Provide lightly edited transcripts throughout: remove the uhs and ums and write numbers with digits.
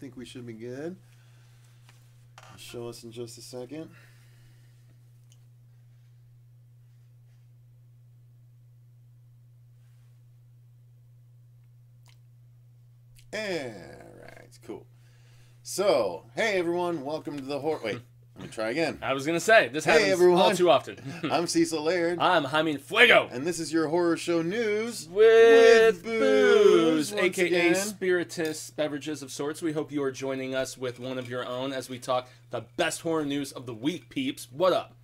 think we should be good. I'll show us in just a second. Alright, cool. So, hey everyone, welcome to the horror... Wait, let me try again. I was going to say, this happens everyone. all too often. I'm Cecil Laird. I'm Jaime Fuego. And this is your horror show news With booze, once a.k.a. again. spirituous beverages of sorts. We hope you are joining us with one of your own as we talk the best horror news of the week, peeps. What up?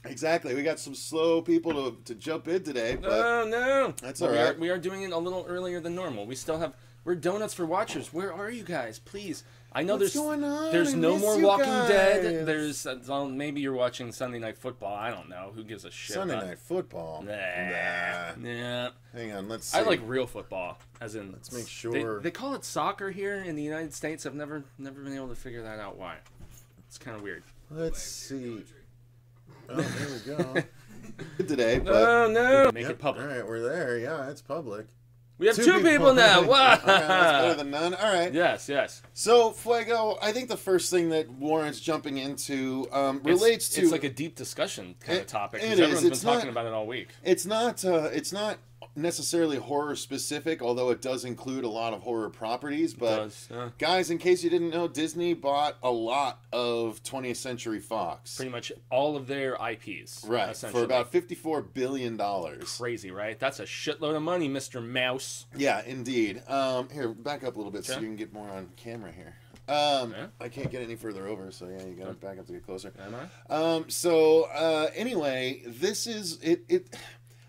Exactly. We got some slow people to jump in today, but Oh, no. that's But all right. We are doing it a little earlier than normal. We still have... We're donuts for watchers. Where are you guys? Please. I know What's going on? there's I no miss more you Walking guys. Dead. There's well, maybe you're watching Sunday Night Football. I don't know. Who gives a shit? Sunday about Night Football. Nah. Nah. Yeah. Hang on, let's see. I like real football, as in. Let's make sure. They call it soccer here in the United States. I've never been able to figure that out. Why? It's kind of weird. Let's see. Oh, there we go. Today, but Oh no! Make yep, it public. All right, we're there. Yeah, it's public. We have two people now. Wow. Okay, that's better than none. All right. Yes, yes. So, Fuego, I think the first thing that warrants jumping into relates to... It's like a deep discussion kind of topic. It Because is. everyone's It's been talking not- about it all week. It's not necessarily horror specific, although it does include a lot of horror properties. But guys, in case you didn't know, Disney bought a lot of 20th Century Fox. Pretty much all of their IPs. Right, Essentially. for about $54 billion. Crazy, right? That's a shitload of money, Mr. Mouse. Yeah, indeed. Here, back up a little bit so Okay. you can get more on camera here. Yeah. I can't get any further over, so yeah, you gotta back up to get closer. Am I? Anyway, this is it.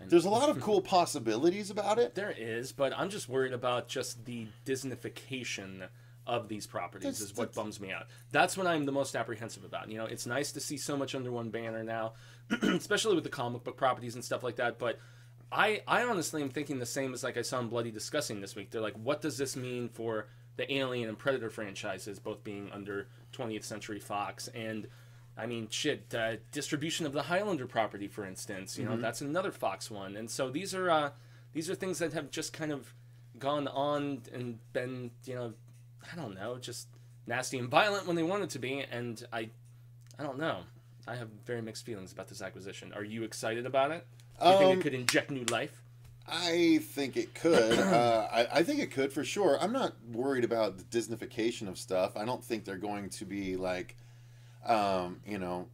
There's a lot of cool possibilities about it. There is, but I'm just worried about just the Disneyfication of these properties is what bums me out. That's what I'm the most apprehensive about. You know, it's nice to see so much under one banner now, especially with the comic book properties and stuff like that, but I honestly am thinking the same as like I saw in Bloody Discussing this week. They're like, what does this mean for the Alien and Predator franchises both being under 20th Century Fox? And I mean, shit, distribution of the Highlander property, for instance, you know, that's another Fox one. And so these are things that have just kind of gone on and been, you know, I don't know, just nasty and violent when they wanted to be. And I don't know. I have very mixed feelings about this acquisition. Are you excited about it? Do you think it could inject new life? I think it could. I think it could for sure. I'm not worried about the Disneyfication of stuff. I don't think they're going to be like, you know,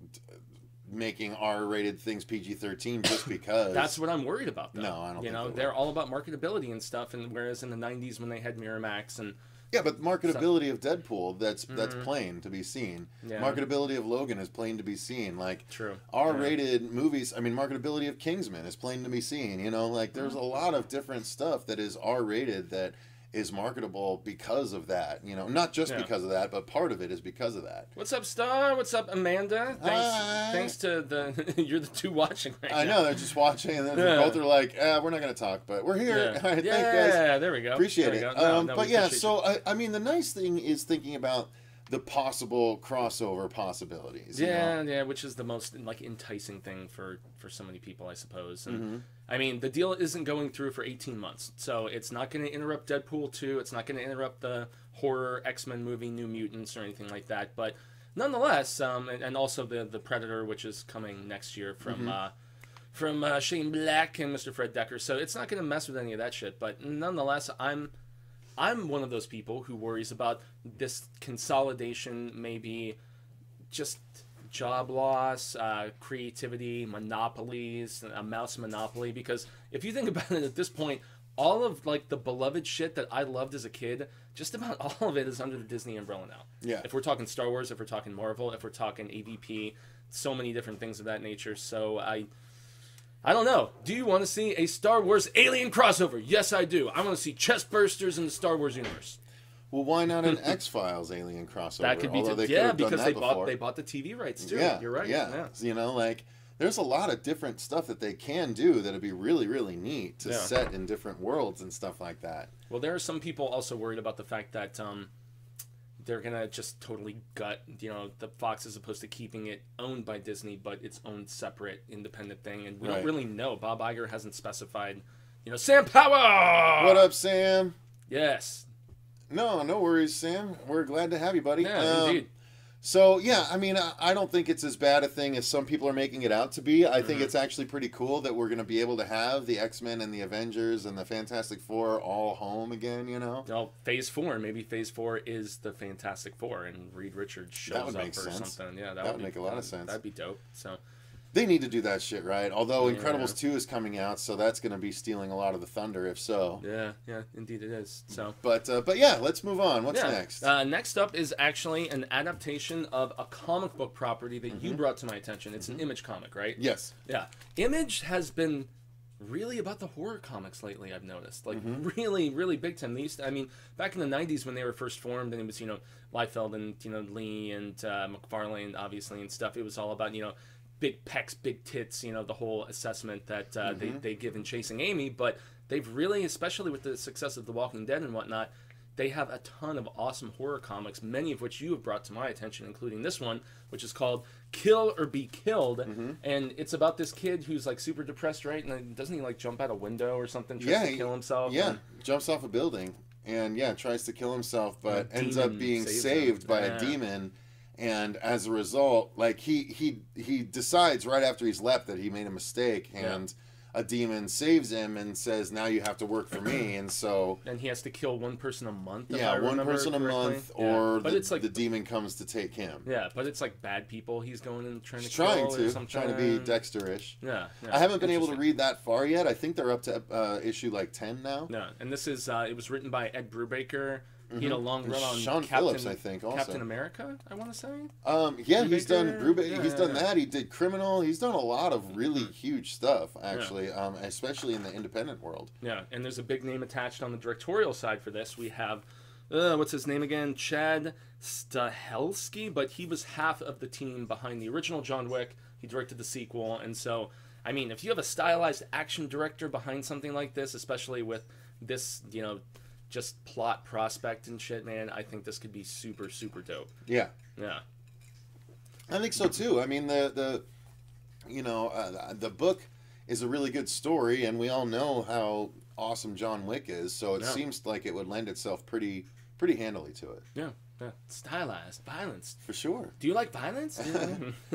making R-rated things PG-13 just because. That's what I'm worried about, though. No, I don't You think know, they're all about marketability and stuff, and whereas in the 90s when they had Miramax and... Yeah, but marketability of Deadpool, that's plain to be seen. Yeah. Marketability of Logan is plain to be seen. Like, True. R-rated movies, I mean, marketability of Kingsman is plain to be seen. You know, like, there's a lot of different stuff that is R-rated that is marketable because of that. You know, not just because of that, but part of it is because of that. What's up, Star? What's up, Amanda? Hi. Thanks to the... You're the two watching right now. I know, they're just watching, and then both are like, we're not going to talk, but we're here. Yeah, All right, yeah, thanks, guys. there we go. Appreciate There it. we go. But yeah, so, I mean, the nice thing is thinking about the possible crossover possibilities. you know? Yeah, which is the most like enticing thing for so many people, I suppose. And I mean, the deal isn't going through for 18 months, so it's not going to interrupt Deadpool 2. It's not going to interrupt the horror X-Men movie, New Mutants, or anything like that. But nonetheless, and also the Predator, which is coming next year from Shane Black and Mr. Fred Decker. So it's not going to mess with any of that shit. But nonetheless, I'm one of those people who worries about this consolidation, maybe just job loss, creativity, monopolies, a mouse monopoly. Because if you think about it at this point, all of like the beloved shit that I loved as a kid, just about all of it is under the Disney umbrella now. Yeah. If we're talking Star Wars, if we're talking Marvel, if we're talking AVP, so many different things of that nature. So I don't know. Do you want to see a Star Wars Alien crossover? Yes, I do. I want to see chest bursters in the Star Wars universe. Well, why not an X-Files Alien crossover? That could be, because they bought the TV rights too. Yeah, you're right. Yeah. You know, like there's a lot of different stuff that they can do that'd be really, really neat to set in different worlds and stuff like that. Well, there are some people also worried about the fact that they're gonna just totally gut, you know, the Fox as opposed to keeping it owned by Disney, but its own separate, independent thing. And we don't really know. Bob Iger hasn't specified. You know, Sam Power. What up, Sam? Yes. No, no worries, Sam. We're glad to have you, buddy. Yeah, indeed. So, yeah, I mean, I don't think it's as bad a thing as some people are making it out to be. I think it's actually pretty cool that we're going to be able to have the X-Men and the Avengers and the Fantastic Four all home again, you know? Well, Phase 4, maybe Phase 4 is the Fantastic Four, and Reed Richards shows up or something. Yeah, that would make a lot of sense. That'd be dope. So they need to do that shit, right? Although Incredibles 2 is coming out, so that's going to be stealing a lot of the thunder, if so. Yeah, indeed it is. So, but yeah, let's move on. What's next? Next up is actually an adaptation of a comic book property that you brought to my attention. It's an Image comic, right? Yes. Yeah. Image has been really about the horror comics lately, I've noticed. Like, really, really big time. They used to, I mean, back in the 90s when they were first formed, and it was, Liefeld and, Lee and McFarlane, obviously, and stuff, it was all about, big pecs, big tits, the whole assessment that they give in Chasing Amy. But they've really, especially with the success of The Walking Dead and whatnot, they have a ton of awesome horror comics, many of which you have brought to my attention, including this one, which is called Kill or Be Killed. And it's about this kid who's like super depressed, right? And then doesn't he like jump out a window or something, tries to kill himself? Yeah, jumps off a building and tries to kill himself, but ends up being saved by a demon. And as a result, like he decides right after he's left that he made a mistake, and a demon saves him and says, "Now you have to work for me." And so, and he has to kill one person a month. Yeah, one person a month, or but it's like the demon comes to take him. Yeah, but it's like bad people he's going and trying to kill. Or something. Trying to be Dexter-ish. Yeah, I haven't been able to read that far yet. I think they're up to issue like 10 now. Yeah, and this is it was written by Ed Brubaker. Long run on Sean Phillips, I think, also. Captain America, I want to say. Yeah, he's done he's done that. He did Criminal. He's done a lot of really huge stuff, actually, especially in the independent world. Yeah, and there's a big name attached on the directorial side for this. We have, what's his name again? Chad Stahelski, but he was half of the team behind the original John Wick. He directed the sequel, and so, I mean, if you have a stylized action director behind something like this, especially with this, just plot prospect and shit, man, I think this could be super, super dope. Yeah. Yeah. I think so too. I mean, the book is a really good story, and we all know how awesome John Wick is, so it seems like it would lend itself pretty handily to it. Yeah. Stylized violence. For sure. Do you like violence?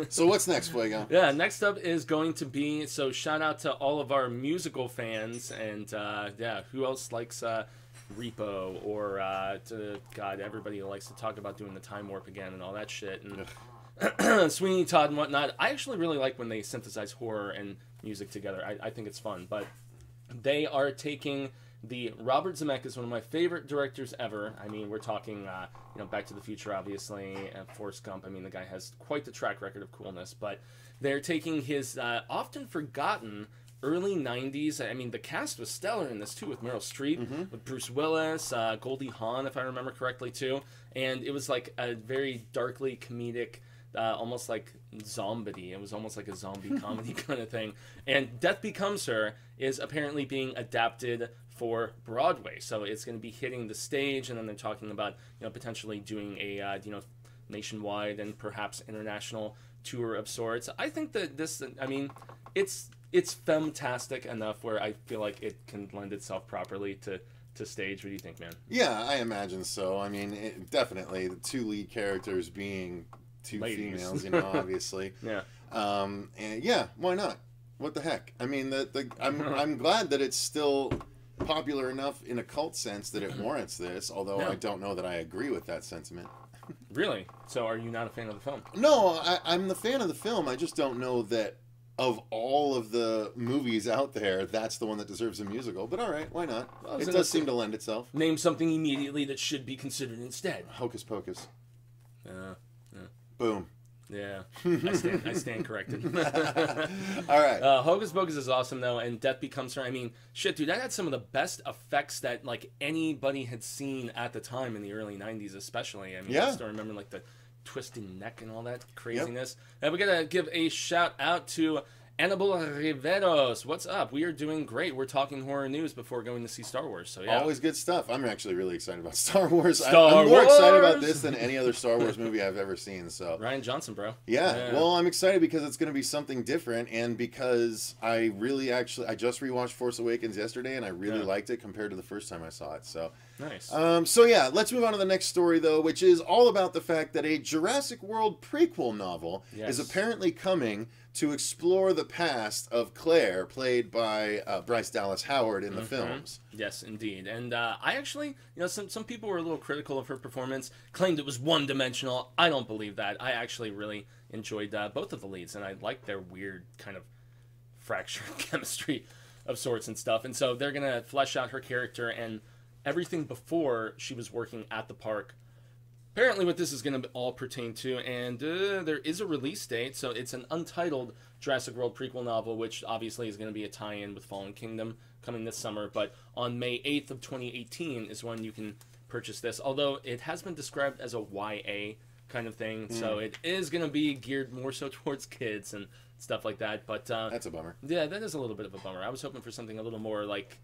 So what's next, Fuego? Yeah, next up is going to be, so shout out to all of our musical fans, and who else likes Repo, or God, everybody likes to talk about doing the time warp again and all that shit, and Sweeney Todd and whatnot. I actually really like when they synthesize horror and music together. I think it's fun, but they are taking Robert Zemeckis is one of my favorite directors ever. I mean, we're talking, Back to the Future, obviously, and Forrest Gump. I mean, the guy has quite the track record of coolness, but they're taking his often forgotten early 90s. I mean, the cast was stellar in this, too, with Meryl Streep, with Bruce Willis, Goldie Hawn, if I remember correctly, too. And it was like a very darkly comedic, almost like zombie. It was almost like a zombie comedy kind of thing. And Death Becomes Her is apparently being adapted for Broadway. So it's going to be hitting the stage, and then they're talking about, potentially doing a, nationwide and perhaps international tour of sorts. I think that this, I mean, it's fantastic enough where I feel like it can lend itself properly to stage. What do you think, man? Yeah, I imagine so. I mean, definitely the two lead characters being two females, obviously. Yeah. And yeah, why not? What the heck? I mean, I'm glad that it's still popular enough in a cult sense that it warrants this, although I don't know that I agree with that sentiment. Really? So are you not a fan of the film? No, I'm the fan of the film. I just don't know that of all of the movies out there, that's the one that deserves a musical. But all right, why not? Well, it does seem to lend itself. Name something immediately that should be considered instead. Hocus Pocus. Yeah. Boom. Yeah, I stand corrected. All right. Hocus Pocus is awesome, though, and Death Becomes Her. I mean, shit, dude, that had some of the best effects that, like, anybody had seen at the time in the early 90s, especially. I mean, I still remember, like, the twisted neck and all that craziness. And we gotta give a shout out to Annabelle Riveros, what's up? We are doing great. We're talking horror news before going to see Star Wars. So yeah, always good stuff. I'm actually really excited about Star Wars. I'm more Wars! excited about this than any other Star Wars movie I've ever seen. So Rian Johnson, bro. Yeah. Well, I'm excited because it's going to be something different, and because I just rewatched Force Awakens yesterday, and I really liked it compared to the first time I saw it. So nice. So yeah, let's move on to the next story though, which is all about the fact that a Jurassic World prequel novel is apparently coming to explore the past of Claire, played by Bryce Dallas Howard in the films. Yes, indeed. And I actually, some people were a little critical of her performance, claimed it was one-dimensional. I don't believe that. I actually really enjoyed both of the leads, and I liked their weird kind of fractured chemistry of sorts and stuff. And so they're going to flesh out her character and everything before she was working at the park. Apparently what this is going to all pertain to, and there is a release date, so it's an untitled Jurassic World prequel novel, which obviously is going to be a tie-in with Fallen Kingdom coming this summer, but on May 8th of 2018 is when you can purchase this, although it has been described as a YA kind of thing, so it is going to be geared more so towards kids and stuff like that, but... that's a bummer. Yeah, that is a little bit of a bummer. I was hoping for something a little more like...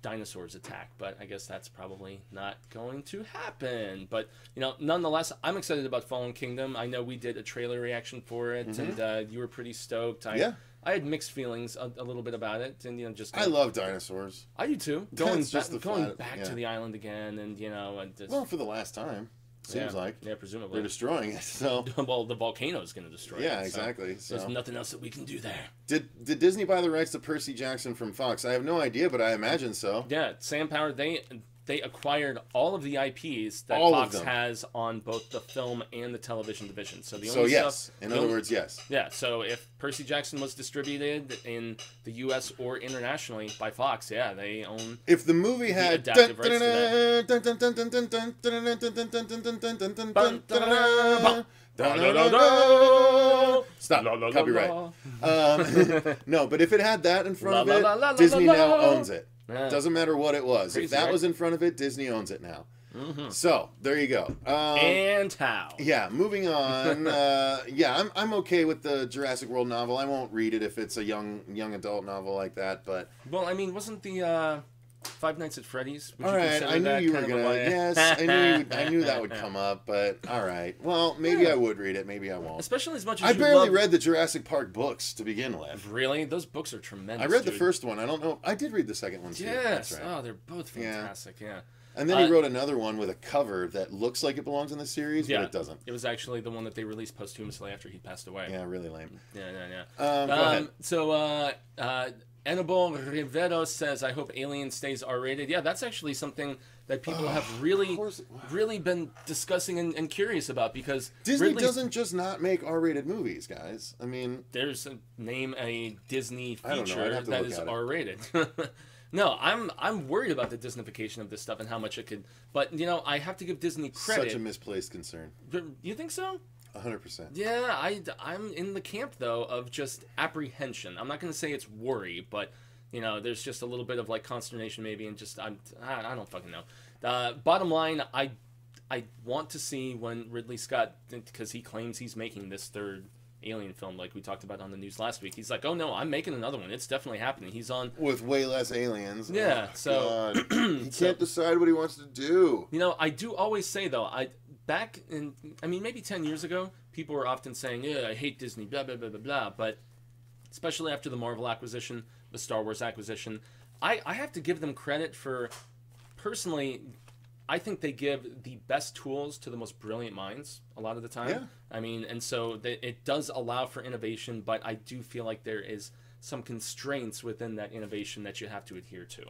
dinosaurs attack, but I guess that's probably not going to happen. But nonetheless, I'm excited about Fallen Kingdom. I know we did a trailer reaction for it, and you were pretty stoked. I had mixed feelings a little bit about it, and I love dinosaurs. I do too. Going back to the island again, and well, for the last time. Seems like. Yeah, presumably. They're destroying it, so... Well, the volcano's going to destroy it. Yeah, exactly. So there's nothing else that we can do there. Did Disney buy the rights to Percy Jackson from Fox? I have no idea, but I imagine so. Yeah, Sam Power, they acquired all of the IPs that Fox has on both the film and the television division. So the only yes. In other words, yes. Yeah, so if Percy Jackson was distributed in the US or internationally by Fox, they own if the movie had adaptive rights to that. Stop. Copyright. No, but if it had that in front of it, Disney now owns it. Doesn't matter what it was. Crazy, if that was in front of it, Disney owns it now. So there you go. And how? Yeah, moving on. I'm okay with the Jurassic World novel. I won't read it if it's a young adult novel like that. But well, I mean, wasn't the Five Nights at Freddy's? All right, I knew you were gonna. Yes, I knew that would come up. But all right, well, maybe I would read it. Maybe I won't. Especially as much as I barely read the Jurassic Park books to begin with. Really, those books are tremendous. I read the first one. I don't know. I did read the second one too. Yes. That's right. Oh, they're both fantastic. Yeah. And then he wrote another one with a cover that looks like it belongs in the series, but it doesn't. It was actually the one that they released posthumously after he passed away. Yeah, really lame. Yeah. Go ahead. So, Annabelle Rivero says, I hope Alien stays R-rated. Yeah, that's actually something that people have really been discussing and curious about, because Disney doesn't just not make R-rated movies, guys. I mean... Name a Disney feature that is R-rated. No, I'm worried about the Disneyfication of this stuff and how much it could... But, I have to give Disney credit. Such a misplaced concern. You think so? 100%. Yeah, I'm in the camp, though, of just apprehension. I'm not going to say it's worry, but, there's just a little bit of, consternation maybe, and just, I don't fucking know. Bottom line, I want to see when Ridley Scott, because he claims he's making this third Alien film, like we talked about on the news last week. He's like, oh no, I'm making another one. It's definitely happening. He's on... With way less aliens. Yeah, he can't decide what he wants to do. I do always say, though, maybe 10 years ago, people were often saying, yeah, I hate Disney, blah, blah, blah, blah, blah. But especially after the Marvel acquisition, the Star Wars acquisition, I have to give them credit for, personally, I think they give the best tools to the most brilliant minds a lot of the time. Yeah. And so it does allow for innovation, but I do feel like there is some constraints within that innovation that you have to adhere to.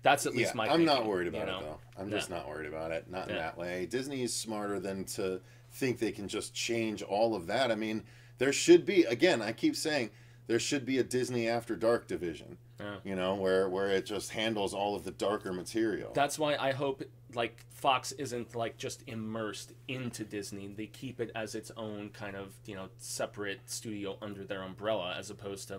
That's at least my thinking. I'm not worried about it, though. I'm just not worried about it. Not in that way. Disney is smarter than to think they can just change all of that. I mean, there should be, again, I keep saying, there should be a Disney After Dark division. Yeah. Where it just handles all of the darker material. That's why I hope, Fox isn't, just immersed into Disney. They keep it as its own kind of, separate studio under their umbrella, as opposed to,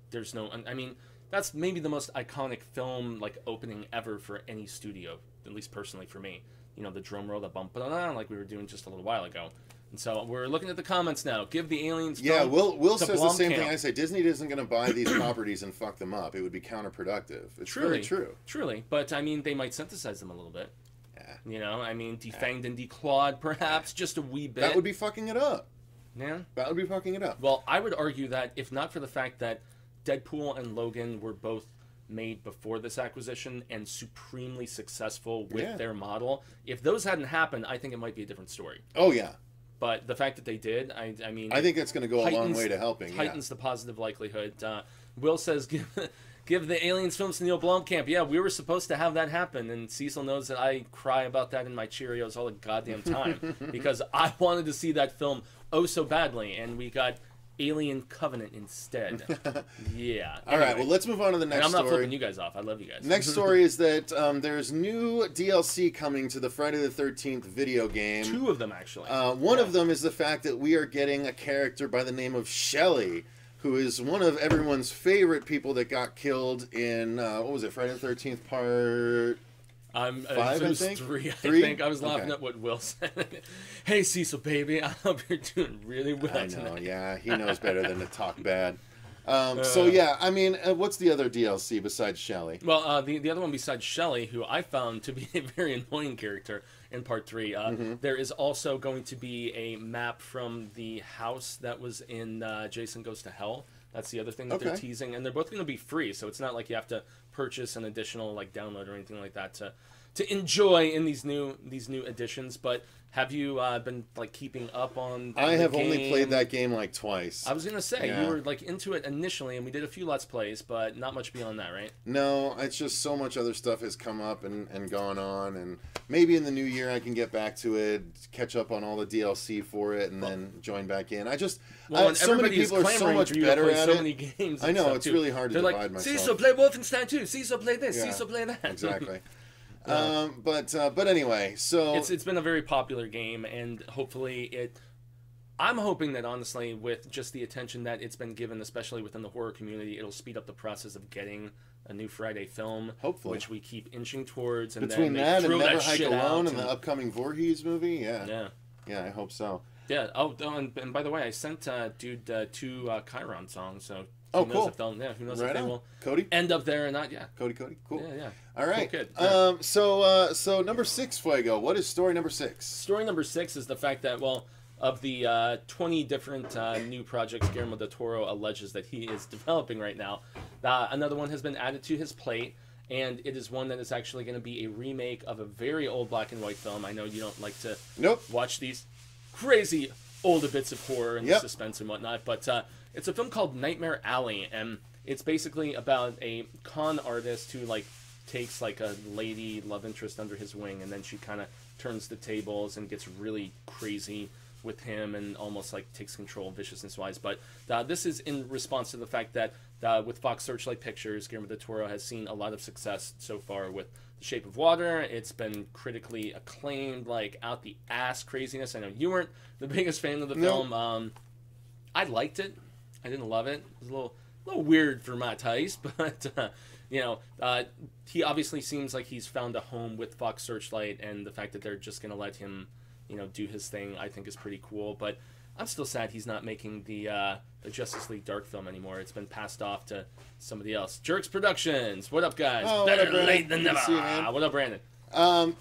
there's no... I mean... That's maybe the most iconic film, opening ever for any studio, at least personally for me. The drum roll, the bump, like we were doing just a little while ago. And so we're looking at the comments now. Give the aliens. Yeah, Will to says the same thing Blomkamp. I say. Disney isn't going to buy these properties and fuck them up. It would be counterproductive. It's very true. Truly. But, I mean, they might synthesize them a little bit. Yeah. You know, I mean, defanged and declawed, perhaps, just a wee bit. That would be fucking it up. Yeah. That would be fucking it up. Well, I would argue that if not for the fact that Deadpool and Logan were both made before this acquisition and supremely successful with their model, if those hadn't happened, I think it might be a different story. Oh, yeah. But the fact that they did, I mean... I think that's going to go a long way to helping. Heightens the positive likelihood. Will says, give the Aliens films to Neil Blomkamp. Yeah, we were supposed to have that happen, and Cecil knows that I cry about that in my Cheerios all the goddamn time. Because I wanted to see that film oh so badly, and we got Alien Covenant instead. Yeah. All right, well, let's move on to the next story. I'm not flipping story. you guys off. I love you guys. Next story is that there's new DLC coming to the Friday the 13th video game. 2 of them, actually. One of them is the fact that we are getting a character by the name of Shelly, who is one of everyone's favorite people that got killed in, what was it, Friday the 13th part... 5, I think? 3, I 3? think. I was laughing at what Will said. Hey, Cecil, baby, I hope you're doing really well I know, tonight. yeah. He knows better than to talk bad. So, yeah, I mean, what's the other DLC besides Shelly? Well, the other one besides Shelly, who I found to be a very annoying character in Part 3, there is also going to be a map from the house that was in Jason Goes to Hell. That's the other thing that they're teasing. And they're both going to be free, so it's not like you have to purchase an additional like download or anything like that to enjoy in these new editions. But have you been like keeping up on I have game? only played that game like twice. I was gonna say you were like into it initially, and we did a few Let's Plays, but not much beyond that, right? No, it's just so much other stuff has come up and gone on, and maybe in the new year I can get back to it, catch up on all the DLC for it, and then join back in. So many people are so much better at so it. Many games I know, it's too. really hard to They're divide like, myself. Cecil, play Wolfenstein 2. Cecil, play this. Yeah, Cecil, play that. Exactly. But anyway, so it's been a very popular game, and hopefully I'm hoping that honestly, with just the attention that it's been given, especially within the horror community, it'll speed up the process of getting a new Friday film. Hopefully, which we keep inching towards. And between then that and Never that Hike Alone and the upcoming Voorhees movie, yeah, I hope so. Yeah. Oh, and by the way, I sent dude 2 Chiron songs, so. Oh, who knows cool. If they'll, who knows right if they on. will Cody? end up there or not? Yeah. Cool. Yeah. All right. Cool kid. Yeah. So number 6, Fuego. What is story number 6? Story number 6 is the fact that, well, of the 20 different new projects Guillermo del Toro alleges that he is developing right now, another one has been added to his plate, and it is one that is actually going to be a remake of a very old black and white film. I know you don't like to watch these crazy older bits of horror and suspense and whatnot, but it's a film called Nightmare Alley, and it's basically about a con artist who like takes like a lady love interest under his wing, and then she kind of turns the tables and gets really crazy with him and almost like takes control viciousness wise. But this is in response to the fact that with Fox Searchlight Pictures, Guillermo del Toro has seen a lot of success so far with The Shape of Water. It's been critically acclaimed, like out the ass craziness. I know you weren't the biggest fan of the film. I liked it. I didn't love it. It was a little weird for my taste, but he obviously seems like he's found a home with Fox Searchlight, and the fact that they're just going to let him, do his thing, I think is pretty cool. But I'm still sad he's not making the Justice League Dark film anymore. It's been passed off to somebody else. Jerks Productions. What up, guys? Oh, Better what up, late than Good never. to see you, man. What up, Brandon?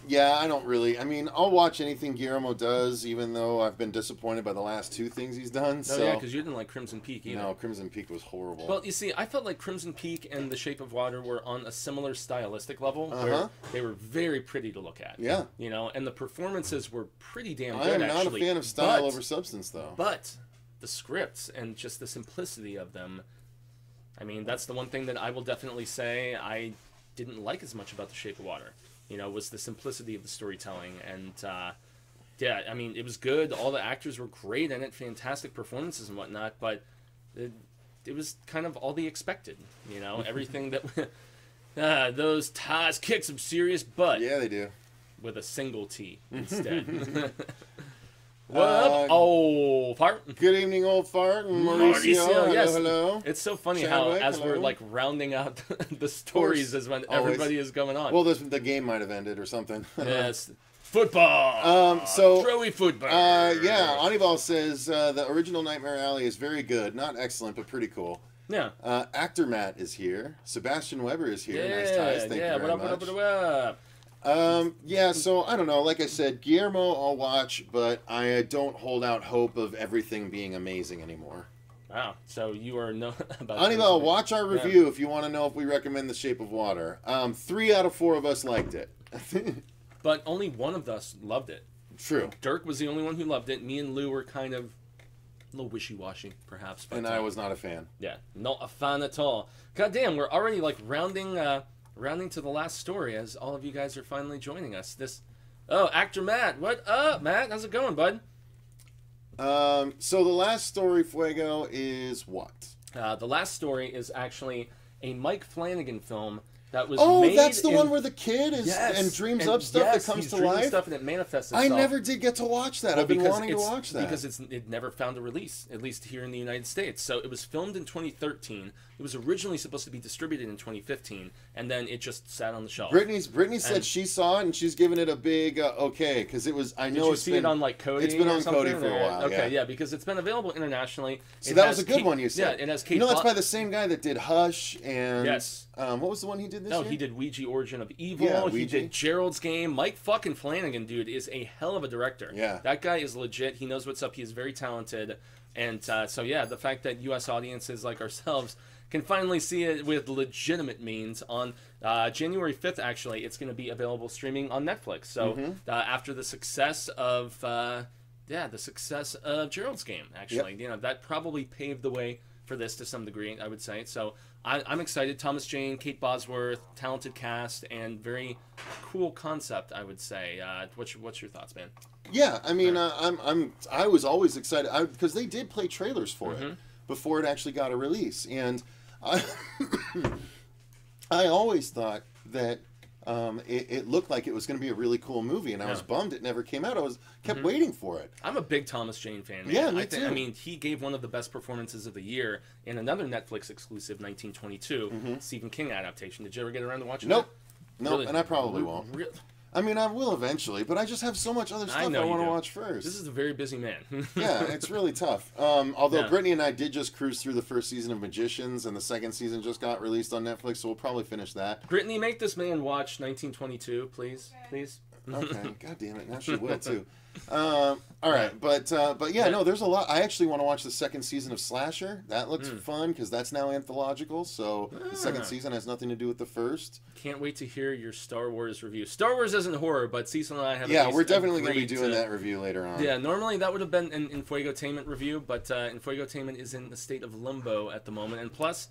Yeah, I don't really. I mean, I'll watch anything Guillermo does, even though I've been disappointed by the last 2 things he's done. Oh, yeah, because you didn't like Crimson Peak either. No, Crimson Peak was horrible. Well, you see, I felt like Crimson Peak and The Shape of Water were on a similar stylistic level, where they were very pretty to look at. Yeah. And the performances were pretty damn good, I am not actually. a fan of style over substance, though. But the scripts and just the simplicity of them, I mean, that's the one thing that I will definitely say I didn't like as much about The Shape of Water. Was the simplicity of the storytelling. And, I mean, it was good. All the actors were great in it, fantastic performances and whatnot, but it was kind of all the expected, everything that... those ties kick some serious butt. Yeah, they do. With a single T instead. What up, old fart? Good evening, old fart. Mauricio, yes. Hello. It's so funny Chadwick, how, as hello. we're like rounding out the stories, is when everybody is going on. Well, the game might have ended or something. Yes. Football. Throwy football. Yeah, Anibal says the original Nightmare Alley is very good. Not excellent, but pretty cool. Yeah. Actor Matt is here. Sebastian Weber is here. Nice ties. Thank you very much. What up? Yeah, so I don't know. Like I said, Guillermo I'll watch, but I don't hold out hope of everything being amazing anymore. Wow. So you are no about Anibal, watch our review if you want to know if we recommend The Shape of Water. 3 out of 4 of us liked it. But only one of us loved it. True. Dirk was the only one who loved it. Me and Lou were kind of a little wishy-washy, perhaps. But, and I was not a fan. Yeah, not a fan at all. God damn, we're already like rounding to the last story as all of you guys are finally joining us. Actor Matt. What up, Matt? How's it going, bud? So the last story, Fuego, is what? The last story is actually a Mike Flanagan film that was made that's the one where the kid is and dreams up stuff that comes to life. Stuff and it manifests itself. I never did get to watch that. I've been wanting to watch that because it never found a release, at least here in the United States. So it was filmed in 2013. It was originally supposed to be distributed in 2015, and then it just sat on the shelf. Brittany said she saw it and she's giving it a big okay because it was. I know it's been it on like Kodi. It's been on Kodi for a while. Okay, yeah, because it's been available internationally. So that was a good one you said. Yeah, it has Kate. That's by the same guy that did Hush and yes. What was the one he did this year? No, he did Ouija Origin of Evil. Yeah, he did Gerald's Game. Mike fucking Flanagan, dude, is a hell of a director. Yeah, that guy is legit. He knows what's up. He is very talented, and so yeah, the fact that U.S. audiences like ourselves can finally see it with legitimate means on January 5th. Actually, it's going to be available streaming on Netflix. So after the success of Gerald's Game, actually, that probably paved the way for this to some degree, I would say. So I'm excited. Thomas Jane, Kate Bosworth, talented cast, and very cool concept, I would say. What's your thoughts, man? Yeah, I mean, I was always excited because they did play trailers for it before it actually got a release, and I always thought that it looked like it was going to be a really cool movie, and I was bummed it never came out. I kept waiting for it. I'm a big Thomas Jane fan, man. Yeah, me too. I mean, he gave one of the best performances of the year in another Netflix exclusive 1922 Stephen King adaptation. Did you ever get around to watching Nope. that? Nope, really? And I probably won't. I mean, I will eventually, but I just have so much other stuff I want to watch first. This is a very busy man. Yeah, it's really tough. Although Brittany and I did just cruise through the first season of Magicians, and the second season just got released on Netflix, so we'll probably finish that. Brittany, make this man watch 1922, please. Please. Okay, God damn it, now she will too. All right, but yeah, no, there's a lot. I actually want to watch the second season of Slasher. That looks fun because that's now anthological. So the second season has nothing to do with the first. Can't wait to hear your Star Wars review. Star Wars isn't horror, but Cecil and I have. Yeah, we're definitely going to be doing that review later on. Yeah, normally that would have been an Infuegotainment review, but Infuegotainment is in the state of limbo at the moment, and plus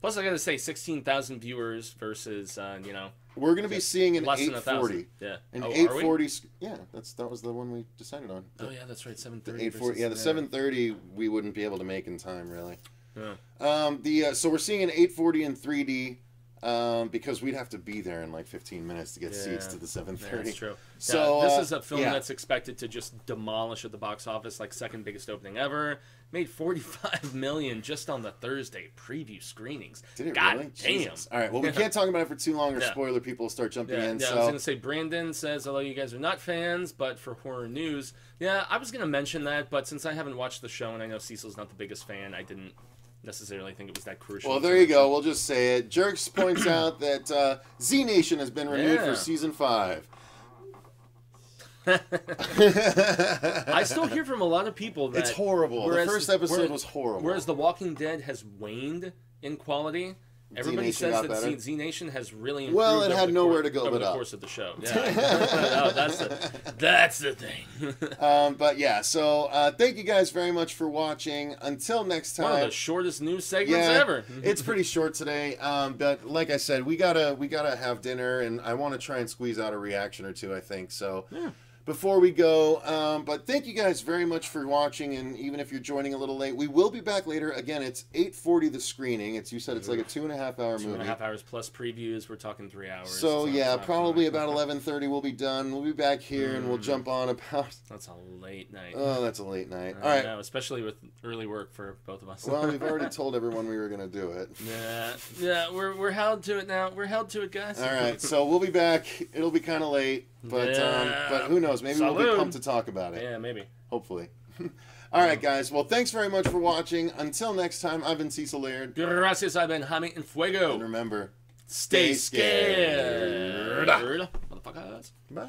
I got to say, 16,000 viewers versus We're going to be seeing an less 840. Yeah. An 840. Yeah, that was the one we decided on. Oh yeah, that's right. 730. The 840. Yeah, the 730 we wouldn't be able to make in time, really. Yeah. So we're seeing an 840 in 3D. Because we'd have to be there in like 15 minutes to get seats to the 7:30. Yeah, that's true. So this is a film that's expected to just demolish at the box office, like second biggest opening ever. Made $45 million just on the Thursday preview screenings. Did it God really? damn. Jesus. All right. Well, we can't talk about it for too long, or spoiler people will start jumping in. Yeah, so. I was gonna say Brandon says, although you guys are not fans, but for horror news, yeah, I was gonna mention that, but since I haven't watched the show and I know Cecil's not the biggest fan, I didn't necessarily think it was that crucial. Well, there you go. We'll just say it. Jerks points out that Z Nation has been renewed for season 5. I still hear from a lot of people that it's horrible. The first episode was horrible. Whereas The Walking Dead has waned in quality. Everybody says that Z Nation has really improved. Well, it had nowhere to go over but the up. course of the show. Yeah, that's the thing. But yeah, so thank you guys very much for watching. Until next time. One of the shortest news segments ever. It's pretty short today. But like I said, we gotta have dinner, and I want to try and squeeze out a reaction or two. I think so. Yeah. Before we go, but thank you guys very much for watching, and even if you're joining a little late, we will be back later. Again, it's 8:40 the screening. You said it's like a 2.5-hour movie. 2.5 hours plus previews. We're talking 3 hours. So yeah, probably about 11:30 we'll be done. We'll be back here and we'll jump on about. That's a late night. Oh, that's a late night. All I right, know, especially with early work for both of us. Well, we've already told everyone we were going to do it. Yeah, we're held to it now. We're held to it, guys. All right, so we'll be back. It'll be kind of late. But who knows? Maybe we'll be pumped to talk about it. Yeah, maybe. Hopefully. All right, guys. Well, thanks very much for watching. Until next time, I've been Cecil Laird. Gracias, I've been Jaime and Fuego. And remember, stay scared. Motherfuckers. Bye.